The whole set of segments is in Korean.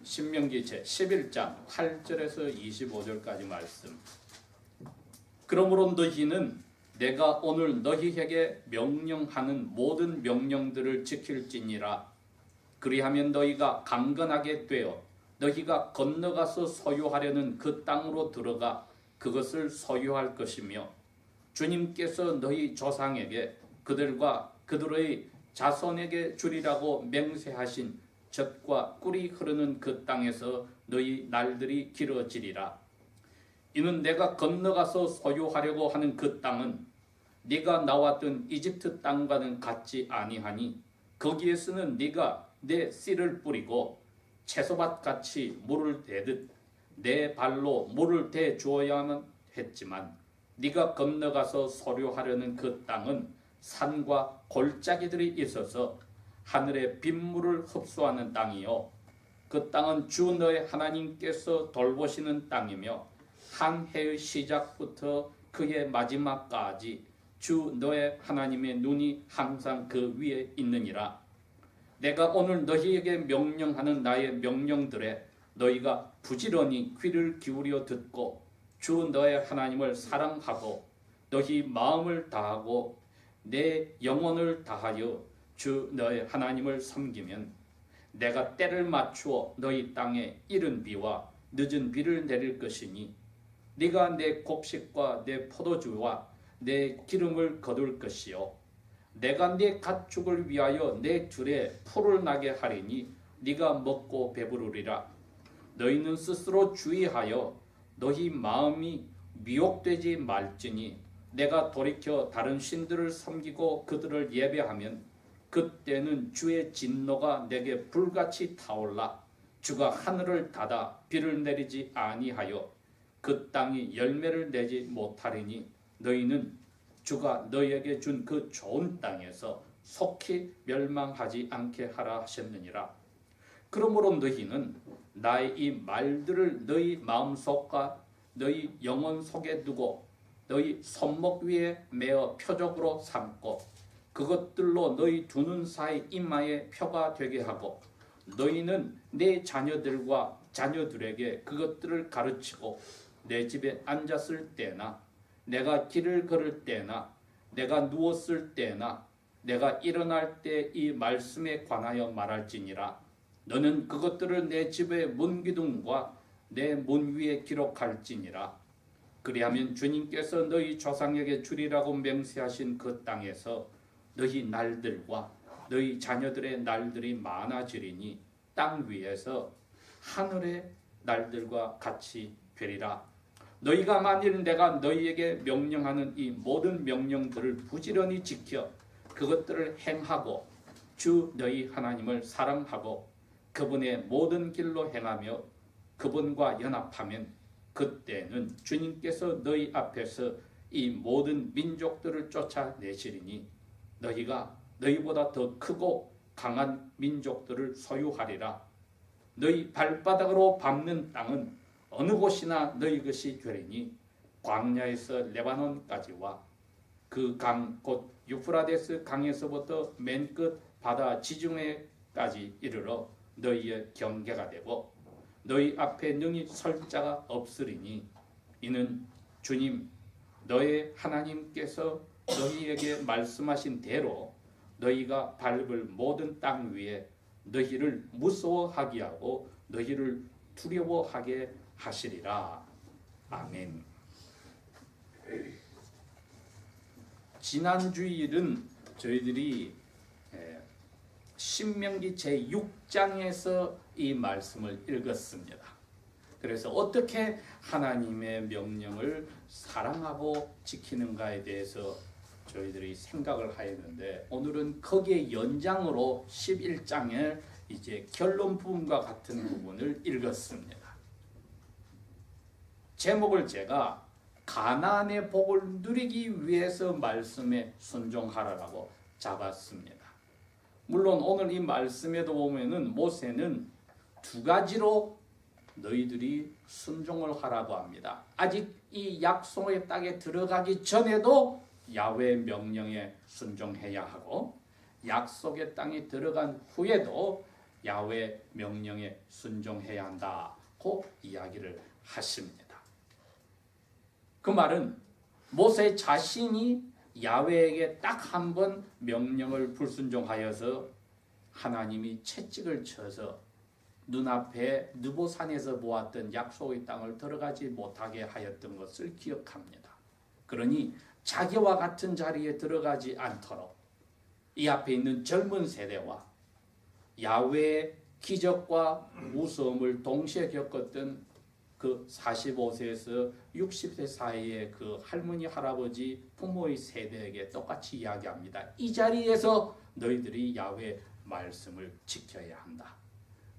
신명기 제11장 8절에서 25절까지 말씀. 그러므로 너희는 내가 오늘 너희에게 명령하는 모든 명령들을 지킬지니라. 그리하면 너희가 강건하게 되어 너희가 건너가서 소유하려는 그 땅으로 들어가 그것을 소유할 것이며, 주님께서 너희 조상에게 그들과 그들의 자손에게 주리라고 맹세하신 젖과 꿀이 흐르는 그 땅에서 너희 날들이 길어지리라. 이는 내가 건너가서 소유하려고 하는 그 땅은 네가 나왔던 이집트 땅과는 같지 아니하니, 거기에서는 네가 내 씨를 뿌리고 채소밭같이 물을 대듯 내 발로 물을 대 주어야만 했지만, 네가 건너가서 소유하려는 그 땅은 산과 골짜기들이 있어서 하늘의 빗물을 흡수하는 땅이요, 그 땅은 주 너의 하나님께서 돌보시는 땅이며, 한 해의 시작부터 그의 마지막까지 주 너의 하나님의 눈이 항상 그 위에 있느니라. 내가 오늘 너희에게 명령하는 나의 명령들에 너희가 부지런히 귀를 기울여 듣고 주 너의 하나님을 사랑하고 너희 마음을 다하고 내 영혼을 다하여 주 너의 하나님을 섬기면, 내가 때를 맞추어 너희 땅에 이른 비와 늦은 비를 내릴 것이니, 네가 내 곡식과 내 포도주와 내 기름을 거둘 것이요, 내가 네 가축을 위하여 내 들에 풀을 나게 하리니 네가 먹고 배부르리라. 너희는 스스로 주의하여 너희 마음이 미혹되지 말지니, 내가 돌이켜 다른 신들을 섬기고 그들을 예배하면 그때는 주의 진노가 내게 불같이 타올라 주가 하늘을 닫아 비를 내리지 아니하여 그 땅이 열매를 내지 못하리니, 너희는 주가 너희에게 준 그 좋은 땅에서 속히 멸망하지 않게 하라 하셨느니라. 그러므로 너희는 나의 이 말들을 너희 마음속과 너희 영혼 속에 두고 너희 손목 위에 메어 표적으로 삼고 그것들로 너희 두 눈 사이 이마에 표가 되게 하고, 너희는 내 자녀들과 자녀들에게 그것들을 가르치고 내 집에 앉았을 때나 내가 길을 걸을 때나 내가 누웠을 때나 내가 일어날 때 이 말씀에 관하여 말할지니라. 너는 그것들을 내 집의 문기둥과 내 문 위에 기록할지니라. 그리하면 주님께서 너희 조상에게 주리라고 맹세하신 그 땅에서 너희 날들과 너희 자녀들의 날들이 많아지리니 땅 위에서 하늘의 날들과 같이 되리라. 너희가 만일 내가 너희에게 명령하는 이 모든 명령들을 부지런히 지켜 그것들을 행하고 주 너희 하나님을 사랑하고 그분의 모든 길로 행하며 그분과 연합하면, 그때는 주님께서 너희 앞에서 이 모든 민족들을 쫓아내시리니 너희가 너희보다 더 크고 강한 민족들을 소유하리라. 너희 발바닥으로 밟는 땅은 어느 곳이나 너희 것이 되리니, 광야에서 레바논까지와 그 강 곧 유프라데스 강에서부터 맨 끝 바다 지중해까지 이르러 너희의 경계가 되고 너희 앞에 능히 설 자가 없으리니, 이는 주님 너의 하나님께서 너희에게 말씀하신 대로 너희가 밟을 모든 땅 위에 너희를 무서워하게 하고 너희를 두려워하게 하시리라. 아멘. 지난 주일은 저희들이 신명기 제6장에서 이 말씀을 읽었습니다. 그래서 어떻게 하나님의 명령을 사랑하고 지키는가에 대해서 저희들이 생각을 하였는데, 오늘은 거기에 연장으로 11장의 이제 결론 부분과 같은 부분을 읽었습니다. 제목을 제가 가나안의 복을 누리기 위해서 말씀에 순종하라라고 잡았습니다. 물론 오늘 이 말씀에도 보면은 모세는 두 가지로 너희들이 순종을 하라고 합니다. 아직 이 약속의 땅에 들어가기 전에도 야훼의 명령에 순종해야 하고, 약속의 땅에 들어간 후에도 야훼 명령에 순종해야 한다고 이야기를 하십니다. 그 말은 모세 자신이 야훼에게 딱 한 번 명령을 불순종하여서 하나님이 채찍을 쳐서 눈앞에 느보산에서 보았던 약속의 땅을 들어가지 못하게 하였던 것을 기억합니다. 그러니 자기와 같은 자리에 들어가지 않도록 이 앞에 있는 젊은 세대와 야훼의 기적과 무서움을 동시에 겪었던 그 45세에서 60세 사이의 그 할머니, 할아버지, 부모의 세대에게 똑같이 이야기합니다. 이 자리에서 너희들이 야훼의 말씀을 지켜야 한다.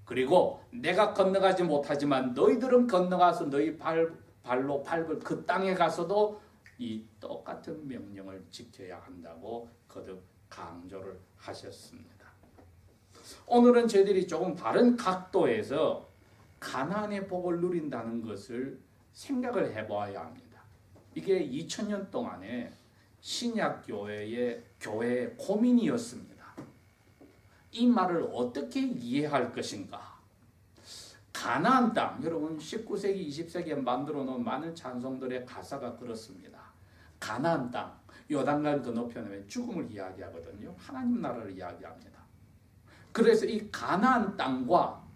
그리고 내가 건너가지 못하지만 너희들은 건너가서 너희 발로 밟을 그 땅에 가서도 이 똑같은 명령을 지켜야 한다고 거듭 강조를 하셨습니다. 오늘은 저희들이 조금 다른 각도에서 가나안의 복을 누린다는 것을 생각을 해봐야 합니다. 이게 2000년 동안의 신약교회의 고민이었습니다. 이 말을 어떻게 이해할 것인가? 가나안 땅, 여러분 19세기, 20세기에 만들어 놓은 많은 찬송들의 가사가 그렇습니다. 가나안 땅, 요단강 건너편에 죽음을 이야기하거든요. 하나님 나라를 이야기합니다. 그래서 이 가나안 땅과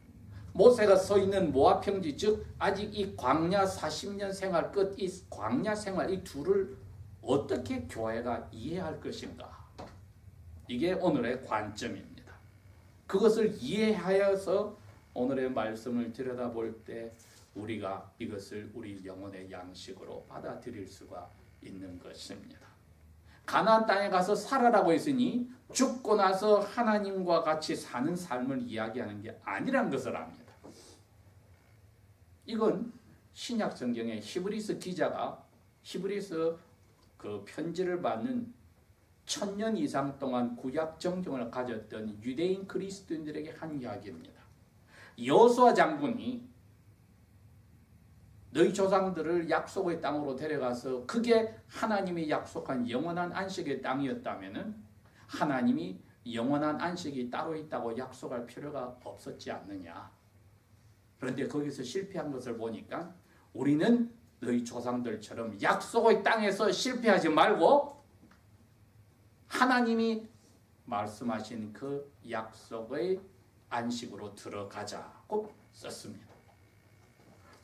모세가 서 있는 모압 평지, 즉 아직 이 광야 40년 생활 끝, 이 광야 생활 이 둘을 어떻게 교회가 이해할 것인가? 이게 오늘의 관점입니다. 그것을 이해하여서 오늘의 말씀을 들여다볼 때 우리가 이것을 우리 영혼의 양식으로 받아들일 수가 있는 것입니다. 가나안 땅에 가서 살아라고 했으니 죽고 나서 하나님과 같이 사는 삶을 이야기하는 게 아니란 것을 압니다. 이건 신약 성경의 히브리서 기자가 히브리서 그 편지를 받는 1000년 이상 동안 구약 정경을 가졌던 유대인 그리스도인들에게 한 이야기입니다. 여호수아 장군이 너희 조상들을 약속의 땅으로 데려가서 그게 하나님이 약속한 영원한 안식의 땅이었다면은 하나님이 영원한 안식이 따로 있다고 약속할 필요가 없었지 않느냐. 그런데 거기서 실패한 것을 보니까 우리는 너희 조상들처럼 약속의 땅에서 실패하지 말고 하나님이 말씀하신 그 약속의 안식으로 들어가자고 썼습니다.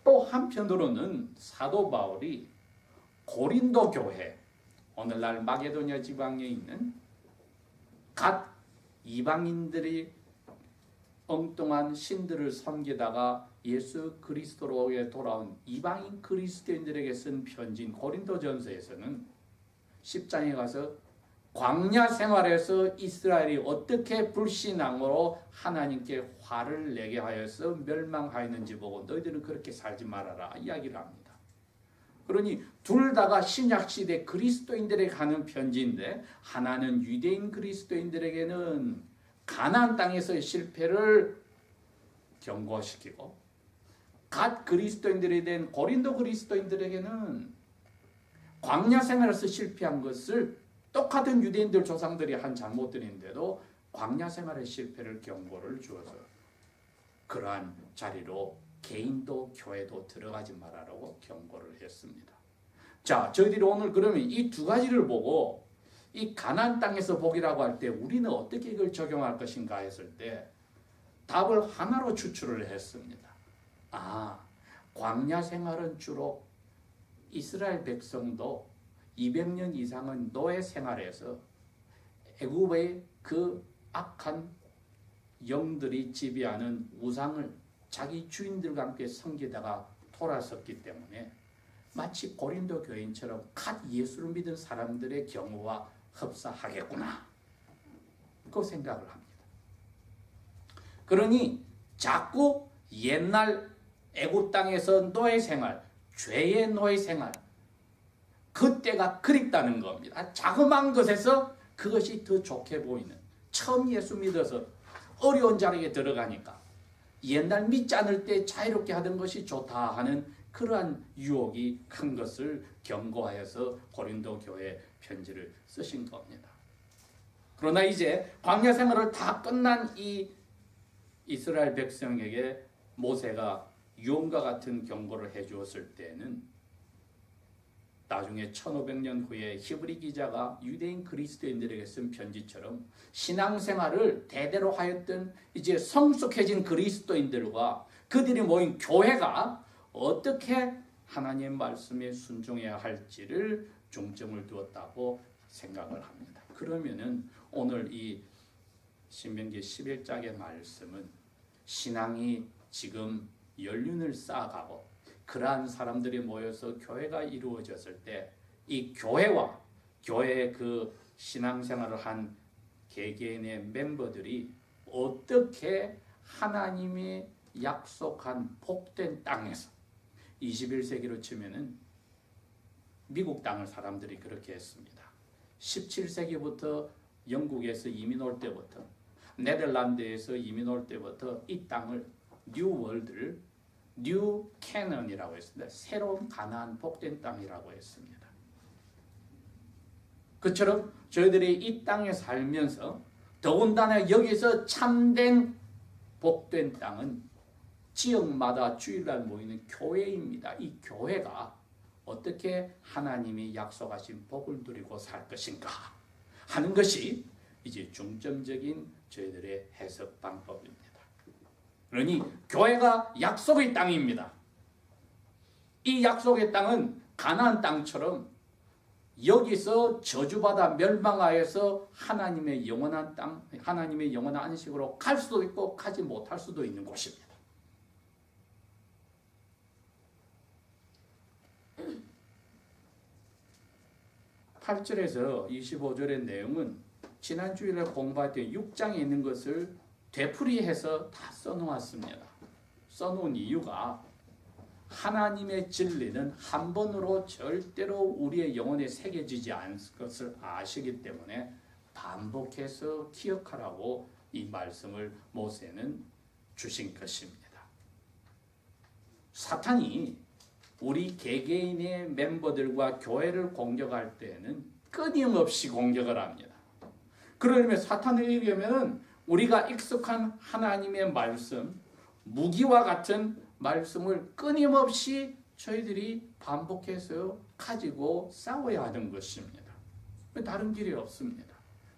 또 한편으로는 사도 바울이 고린도 교회, 오늘날 마게도냐 지방에 있는 갓 이방인들이 엉뚱한 신들을 섬기다가 예수 그리스도로 돌아온 이방인 그리스도인들에게 쓴 편지인 고린도전서에서는 10장에 가서 광야 생활에서 이스라엘이 어떻게 불신앙으로 하나님께 화를 내게 하여서 멸망하였는지 보고 너희들은 그렇게 살지 말아라 이야기를 합니다. 그러니 둘 다가 신약시대 그리스도인들에게 가는 편지인데 하나는 유대인 그리스도인들에게는 가나안 땅에서의 실패를 경고시키고 갓 그리스도인들이 된 고린도 그리스도인들에게는 광야 생활에서 실패한 것을 똑같은 유대인들 조상들이 한 잘못들인데도 광야 생활의 실패를 경고를 주어서 그러한 자리로 개인도 교회도 들어가지 말아라고 경고를 했습니다. 자, 저희들이 오늘 그러면 이 두 가지를 보고 이 가나안 땅에서 복이라고 할 때 우리는 어떻게 이걸 적용할 것인가 했을 때 답을 하나로 추출을 했습니다. 광야 생활은 주로 이스라엘 백성도 200년 이상은 노예 생활에서 애굽의 그 악한 영들이 지배하는 우상을 자기 주인들과 함께 섬기다가 돌아섰기 때문에 마치 고린도 교인처럼 갓 예수를 믿은 사람들의 경우와 흡사하겠구나 그 생각을 합니다. 그러니 자꾸 옛날 애굽 땅에서 노예 생활, 죄의 노예 생활 그때가 그립다는 겁니다. 자그마한 것에서 그것이 더 좋게 보이는 처음 예수 믿어서 어려운 자리에 들어가니까 옛날 믿지 않을 때 자유롭게 하던 것이 좋다 하는 그러한 유혹이 큰 것을 경고하여서 고린도 교회 편지를 쓰신 겁니다. 그러나 이제 광야 생활을 다 끝난 이 이스라엘 백성에게 모세가 유언과 같은 경고를 해주었을 때는 나중에 1500년 후에 히브리 기자가 유대인 그리스도인들에게 쓴 편지처럼 신앙생활을 대대로 하였던 이제 성숙해진 그리스도인들과 그들이 모인 교회가 어떻게 하나님의 말씀에 순종해야 할지를 중점을 두었다고 생각을 합니다. 그러면은 오늘 이 신명기 11장의 말씀은 신앙이 지금 연륜을 쌓아가고 그러한 사람들이 모여서 교회가 이루어졌을 때 이 교회와 교회의 그 신앙생활을 한 개개인의 멤버들이 어떻게 하나님이 약속한 복된 땅에서 21세기로 치면은 미국 땅을 사람들이 그렇게 했습니다. 17세기부터 영국에서 이민 올 때부터 네덜란드에서 이민 올 때부터 이 땅을 뉴월드를 뉴 캐넌이라고 했습니다. 새로운 가나안 복된 땅이라고 했습니다. 그처럼 저희들이 이 땅에 살면서 더군다나 여기서 참된 복된 땅은 지역마다 주일날 모이는 교회입니다. 이 교회가 어떻게 하나님이 약속하신 복을 누리고 살 것인가 하는 것이 이제 중점적인 저희들의 해석 방법입니다. 그러니 교회가 약속의 땅입니다. 이 약속의 땅은 가나안 땅처럼 여기서 저주받아 멸망하여서 하나님의 영원한 땅, 하나님의 영원한 안식으로 갈 수도 있고 가지 못할 수도 있는 곳입니다. (8절에서) 25절의 내용은 지난 주일에 공부할 때 6장에 있는 것을 되풀이해서 다 써놓았습니다. 써놓은 이유가 하나님의 진리는 한 번으로 절대로 우리의 영혼에 새겨지지 않을 것을 아시기 때문에 반복해서 기억하라고 이 말씀을 모세는 주신 것입니다. 사탄이 우리 개개인의 멤버들과 교회를 공격할 때에는 끊임없이 공격을 합니다. 그러려면 사탄을 이기려면 우리가 익숙한 하나님의 말씀, 무기와 같은 말씀을 끊임없이 저희들이 반복해서 가지고 싸워야 하는 것입니다. 다른 길이 없습니다.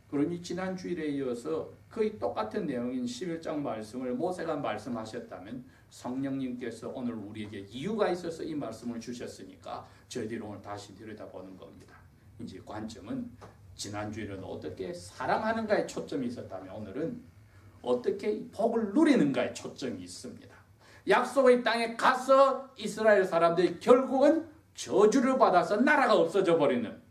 그러니 지난 주일에 이어서 거의 똑같은 내용인 11장 말씀을 모세가 말씀하셨다면 성령님께서 오늘 우리에게 이유가 있어서 이 말씀을 주셨으니까 저희들이 오늘 다시 들여다보는 겁니다. 이제 관점은 지난 주일은 어떻게 사랑하는가에 초점이 있었다면 오늘은 어떻게 복을 누리는가에 초점이 있습니다. 약속의 땅에 가서 이스라엘 사람들이 결국은 저주를 받아서 나라가 없어져 버리는,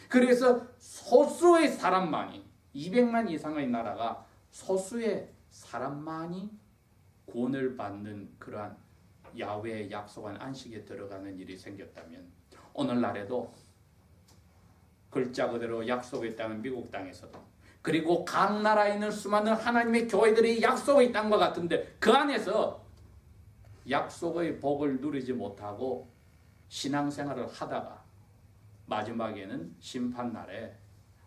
그래서 소수의 사람만이 200만 이상의 나라가 소수의 사람만이 구원을 받는 그러한 야훼의 약속한 안식에 들어가는 일이 생겼다면 오늘날에도 글자 그대로 약속의 땅은 미국 땅에서도 그리고 각 나라에 있는 수많은 하나님의 교회들이 약속의 땅과 같은데 그 안에서 약속의 복을 누리지 못하고 신앙생활을 하다가 마지막에는 심판날에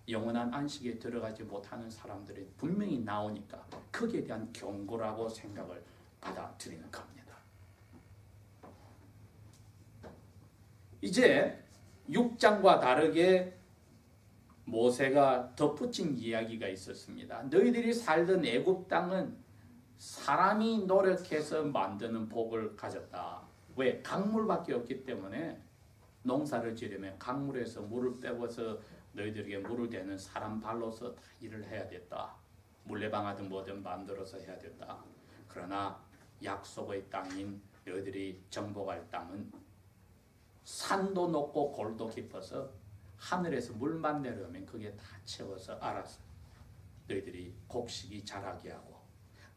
영원한 안식에 들어가지 못하는 사람들이 분명히 나오니까 거기에 대한 경고라고 생각을 받아들이는 겁니다. 이제 6장과 다르게 모세가 덧붙인 이야기가 있었습니다. 너희들이 살던 애굽 땅은 사람이 노력해서 만드는 복을 가졌다. 왜? 강물밖에 없기 때문에 농사를 지으려면 강물에서 물을 빼고서 너희들에게 물을 대는 사람 발로서 다 일을 해야 됐다. 물레방아든 뭐든 만들어서 해야 됐다. 그러나 약속의 땅인 너희들이 정복할 땅은 산도 높고 골도 깊어서 하늘에서 물만 내려오면 그게 다 채워서 알아서 너희들이 곡식이 자라게 하고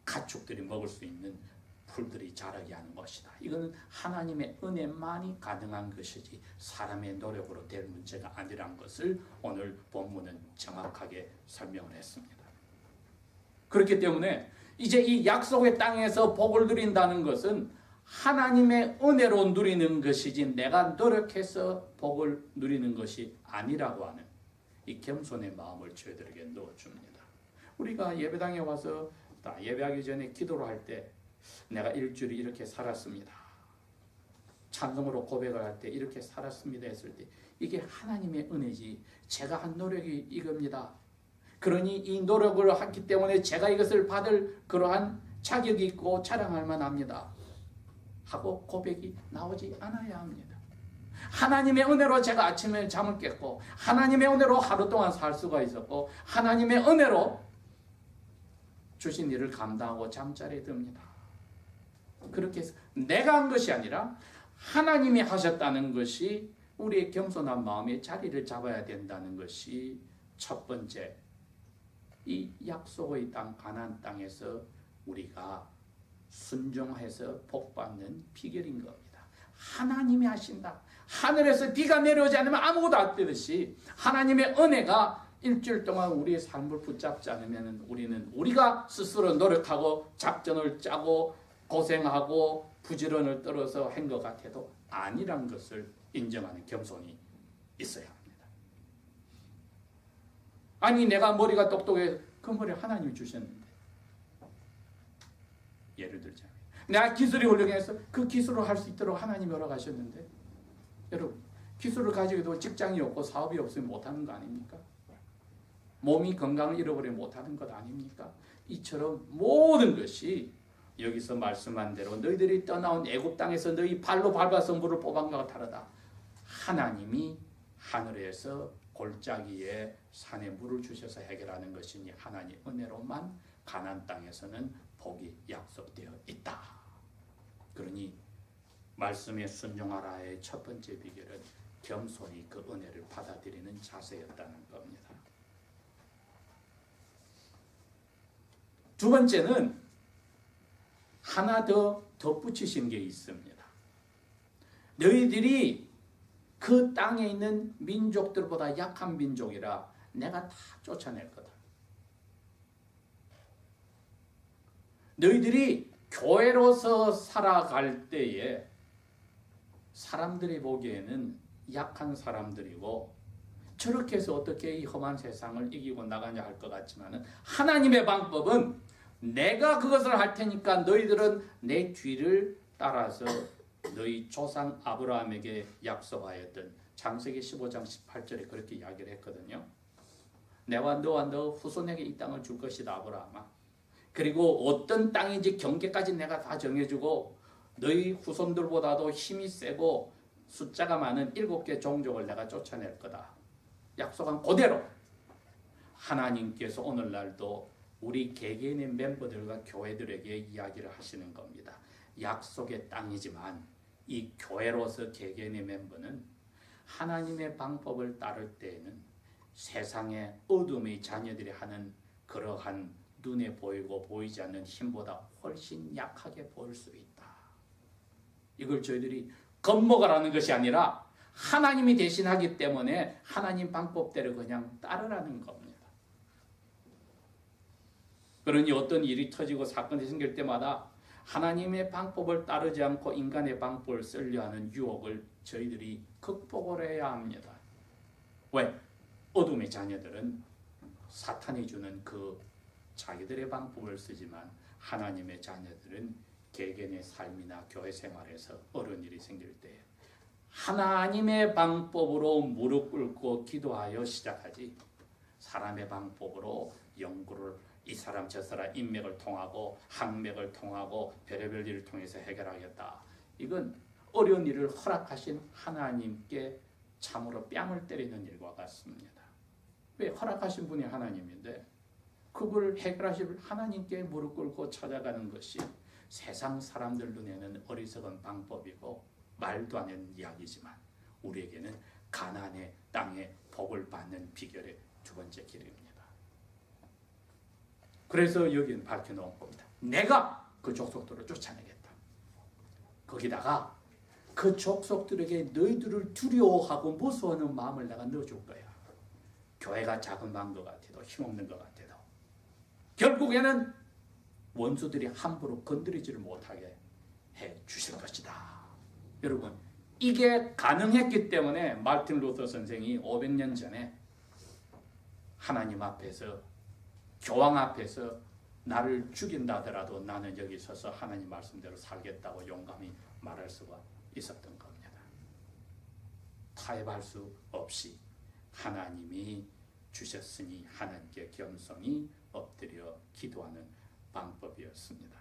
가축들이 먹을 수 있는 풀들이 자라게 하는 것이다. 이거는 하나님의 은혜만이 가능한 것이지 사람의 노력으로 될 문제가 아니란 것을 오늘 본문은 정확하게 설명을 했습니다. 그렇기 때문에 이제 이 약속의 땅에서 복을 누린다는 것은 하나님의 은혜로 누리는 것이지 내가 노력해서 복을 누리는 것이 아니라고 하는 이 겸손의 마음을 저희들에게 넣어줍니다. 우리가 예배당에 와서 다 예배하기 전에 기도를 할 때 내가 일주일이 이렇게 살았습니다. 찬송으로 고백을 할 때 이렇게 살았습니다 했을 때 이게 하나님의 은혜지 제가 한 노력이 이겁니다. 그러니 이 노력을 했기 때문에 제가 이것을 받을 그러한 자격이 있고 자랑할 만합니다. 하고 고백이 나오지 않아야 합니다. 하나님의 은혜로 제가 아침에 잠을 깼고 하나님의 은혜로 하루 동안 살 수가 있었고 하나님의 은혜로 주신 일을 감당하고 잠자리에 듭니다. 그렇게 해서 내가 한 것이 아니라 하나님이 하셨다는 것이 우리의 겸손한 마음에 자리를 잡아야 된다는 것이 첫 번째 이 약속의 땅 가나안 땅에서 우리가 순종해서 복받는 비결인 겁니다. 하나님이 하신다. 하늘에서 비가 내려오지 않으면 아무것도 안 되듯이 하나님의 은혜가 일주일 동안 우리의 삶을 붙잡지 않으면 우리는 우리가 스스로 노력하고 작전을 짜고 고생하고 부지런을 떨어서 한 것 같아도 아니란 것을 인정하는 겸손이 있어야 합니다. 아니 내가 머리가 똑똑해 그 머리 하나님이 주셨는데 예를 들자면 내가 기술이 훌륭해서 그 기술을 할 수 있도록 하나님이 허락하셨는데 여러분 기술을 가지고도 직장이 없고 사업이 없으면 못하는 거 아닙니까? 몸이 건강을 잃어버리면 못하는 것 아닙니까? 이처럼 모든 것이 여기서 말씀한 대로 너희들이 떠나온 애굽 땅에서 너희 발로 밟아서 물을 뽑은 것과 다르다. 하나님이 하늘에서 골짜기에 산에 물을 주셔서 해결하는 것이니 하나님 은혜로만 가나안 땅에서는 복이 약속되어 있다. 그러니 말씀에 순종하라의 첫 번째 비결은 겸손히 그 은혜를 받아들이는 자세였다는 겁니다. 두 번째는 하나 더 덧붙이신 게 있습니다. 너희들이 그 땅에 있는 민족들보다 약한 민족이라 내가 다 쫓아낼 거다. 너희들이 교회로서 살아갈 때에 사람들이 보기에는 약한 사람들이고 저렇게 해서 어떻게 이 험한 세상을 이기고 나가냐 할 것 같지만 하나님의 방법은 내가 그것을 할 테니까 너희들은 내 뒤를 따라서 너희 조상 아브라함에게 약속하였던 창세기 15장 18절에 그렇게 이야기를 했거든요. 내와 너와 너 후손에게 이 땅을 줄 것이다 아브라함아. 그리고 어떤 땅인지 경계까지 내가 다 정해주고 너희 후손들보다도 힘이 세고 숫자가 많은 7개 종족을 내가 쫓아낼 거다. 약속한 그대로 하나님께서 오늘날도 우리 개개인의 멤버들과 교회들에게 이야기를 하시는 겁니다. 약속의 땅이지만 이 교회로서 개개인의 멤버는 하나님의 방법을 따를 때에는 세상의 어둠의 자녀들이 하는 그러한 눈에 보이고 보이지 않는 힘보다 훨씬 약하게 보일 수 있다. 이걸 저희들이 겁먹으라는 것이 아니라 하나님이 대신하기 때문에 하나님 방법대로 그냥 따르라는 겁니다. 그러니 어떤 일이 터지고 사건이 생길 때마다 하나님의 방법을 따르지 않고 인간의 방법을 쓰려 하는 유혹을 저희들이 극복을 해야 합니다. 왜? 어둠의 자녀들은 사탄이 주는 그 자기들의 방법을 쓰지만 하나님의 자녀들은 개개인의 삶이나 교회 생활에서 어려운 일이 생길 때 하나님의 방법으로 무릎 꿇고 기도하여 시작하지 사람의 방법으로 연구를 이 사람 저 사람 인맥을 통하고 학맥을 통하고 별의별 일을 통해서 해결하겠다. 이건 어려운 일을 허락하신 하나님께 참으로 뺨을 때리는 일과 같습니다. 왜? 허락하신 분이 하나님인데 그걸 해결하실 하나님께 무릎 꿇고 찾아가는 것이 세상 사람들 눈에는 어리석은 방법이고 말도 안 되는 이야기지만 우리에게는 가나안의 땅에 복을 받는 비결의 두 번째 길입니다. 그래서 여기는 밝혀놓은 겁니다. 내가 그 족속들을 쫓아내겠다. 거기다가 그 족속들에게 너희들을 두려워하고 무서워하는 마음을 내가 넣어줄 거야. 교회가 작은 방 것 같아도 힘없는 것 같아도 결국에는 원수들이 함부로 건드리지를 못하게 해 주실 것이다. 여러분 이게 가능했기 때문에 마르틴 루터 선생이 500년 전에 하나님 앞에서 교황 앞에서 나를 죽인다 하더라도 나는 여기 서서 하나님 말씀대로 살겠다고 용감히 말할 수가 있었던 겁니다. 타협할 수 없이 하나님이 주셨으니 하나님께 겸손히 엎드려 기도하는 방법이었습니다.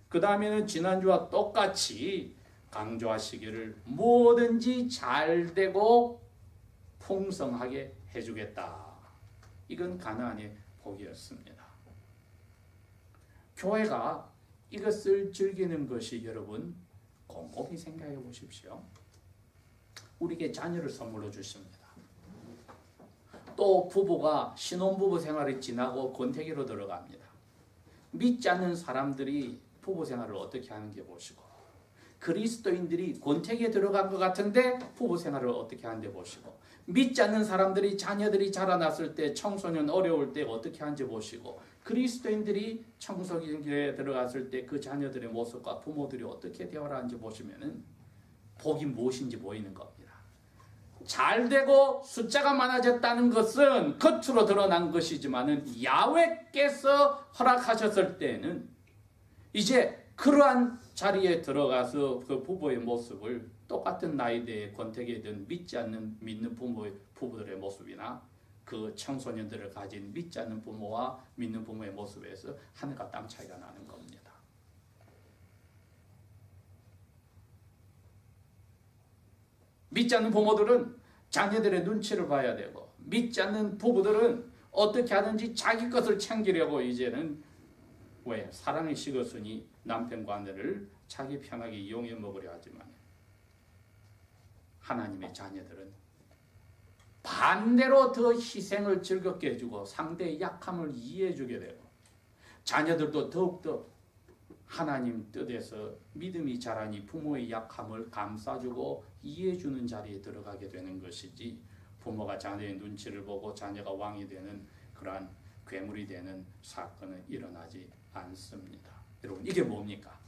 그 다음에는 지난주와 똑같이 강조하시기를 뭐든지 잘 되고 풍성하게 해주겠다. 이건 가나안의 복이었습니다. 교회가 이것을 즐기는 것이 여러분 곰곰이 생각해 보십시오. 우리에게 자녀를 선물로 주십니다. 또 부부가 신혼부부 생활이 지나고 권태기로 들어갑니다. 믿지 않는 사람들이 부부 생활을 어떻게 하는지 보시고, 그리스도인들이 권태기에 들어간 것 같은데 부부 생활을 어떻게 하는지 보시고, 믿지 않는 사람들이 자녀들이 자라났을 때 청소년 어려울 때 어떻게 하는지 보시고, 그리스도인들이 청소년기에 들어갔을 때 그 자녀들의 모습과 부모들이 어떻게 대화를 하는지 보시면은 복이 무엇인지 보이는 겁니다. 잘 되고 숫자가 많아졌다는 것은 겉으로 드러난 것이지만은 야훼께서 허락하셨을 때는 이제 그러한 자리에 들어가서 그 부부의 모습을 똑같은 나이대의 권태기든 믿지 않는 믿는 부부들의 모습이나 그 청소년들을 가진 믿지 않는 부모와 믿는 부모의 모습에서 하늘과 땅 차이가 나는 겁니다. 믿지 않는 부모들은 자녀들의 눈치를 봐야 되고, 믿지 않는 부부들은 어떻게 하든지 자기 것을 챙기려고 이제는 왜? 사랑이 식었으니 남편과 아내를 자기 편하게 이용해 먹으려 하지만, 하나님의 자녀들은 반대로 더 희생을 즐겁게 해주고 상대의 약함을 이해해 주게 되고, 자녀들도 더욱더 하나님 뜻에서 믿음이 자라니 부모의 약함을 감싸주고 이해해주는 자리에 들어가게 되는 것이지, 부모가 자녀의 눈치를 보고 자녀가 왕이 되는 그러한 괴물이 되는 사건은 일어나지 않습니다. 여러분, 이게 뭡니까?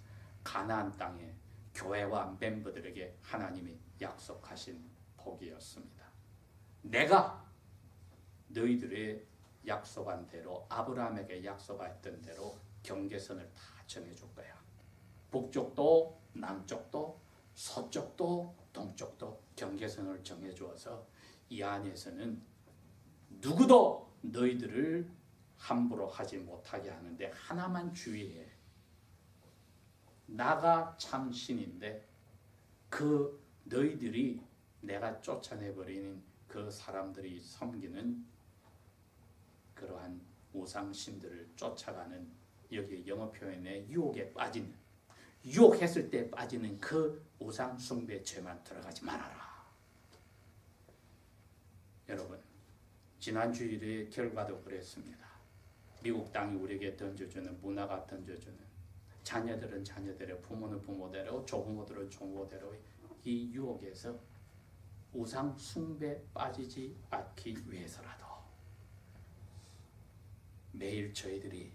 가나안 땅에 교회와 멤버들에게 하나님이 약속하신 복이었습니다. 내가 너희들의 약속한 대로, 아브라함에게 약속했던 대로 경계선을 다 정해줄 거야. 북쪽도 남쪽도 서쪽도 동쪽도 경계선을 정해주어서 이 안에서는 누구도 너희들을 함부로 하지 못하게 하는데 하나만 주의해. 나가 참 신인데 그 너희들이 내가 쫓아내버리는 그 사람들이 섬기는 그러한 우상신들을 쫓아가는, 여기 영어 표현에 유혹에 빠지는, 유혹했을 때 빠지는 그 우상 숭배 죄만 들어가지 말아라. 여러분, 지난 주일의 결과도 그랬습니다. 미국 땅이 우리에게 던져주는, 문화가 던져주는, 자녀들은 자녀대로, 부모는 부모대로, 조부모들은 조부모대로 이 유혹에서 우상 숭배 빠지지 않기 위해서라도 매일 저희들이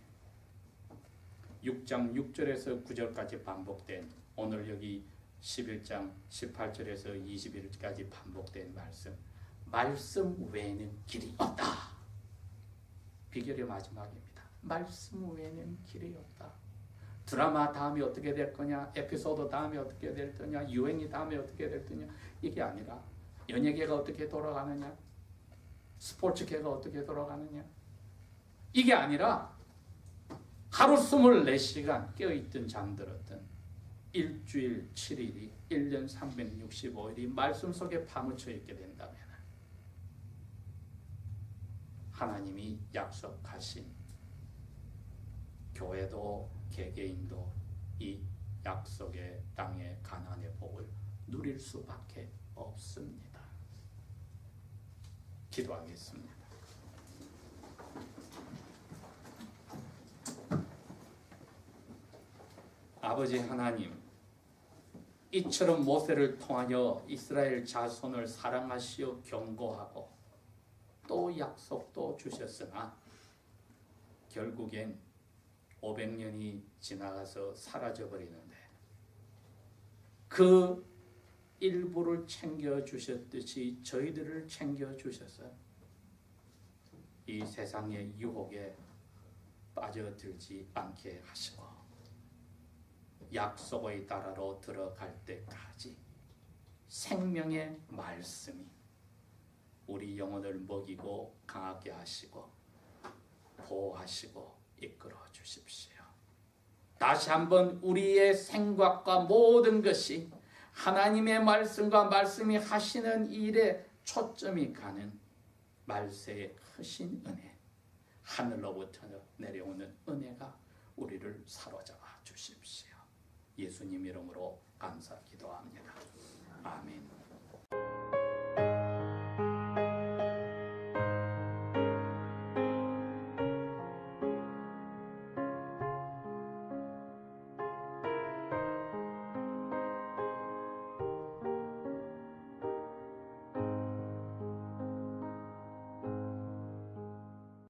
6장 6절에서 9절까지 반복된, 오늘 여기 11장 18절에서 21절까지 반복된 말씀 외에는 길이 없다. 비결의 마지막입니다. 말씀 외에는 길이 없다. 드라마 다음에 어떻게 될 거냐, 에피소드 다음에 어떻게 될 거냐, 유행이 다음에 어떻게 될 거냐, 이게 아니라 연예계가 어떻게 돌아가느냐, 스포츠계가 어떻게 돌아가느냐, 이게 아니라 하루 24시간 깨어있든 잠들었든 일주일 7일이 1년 365일이 말씀 속에 파묻혀 있게 된다면 하나님이 약속하신 교회도 개개인도 이 약속의 땅의 가나안의 복을 누릴 수밖에 없습니다. 기도하겠습니다. 아버지 하나님, 이처럼 모세를 통하여 이스라엘 자손을 사랑하시어 경고하고 또 약속도 주셨으나 결국엔 500년이 지나가서 사라져버리는데 그 일부를 챙겨주셨듯이 저희들을 챙겨주셔서 이 세상의 유혹에 빠져들지 않게 하시고 약속의 나라로 들어갈 때까지 생명의 말씀이 우리 영혼을 먹이고 강하게 하시고 보호하시고 이끌어 주십시오. 다시 한번 우리의 생각과 모든 것이 하나님의 말씀과 말씀이 하시는 일에 초점이 가는 말세의 크신 은혜, 하늘로부터 내려오는 은혜가 우리를 사로잡아 주십시오. 예수님 이름으로 감사 기도합니다. 아멘.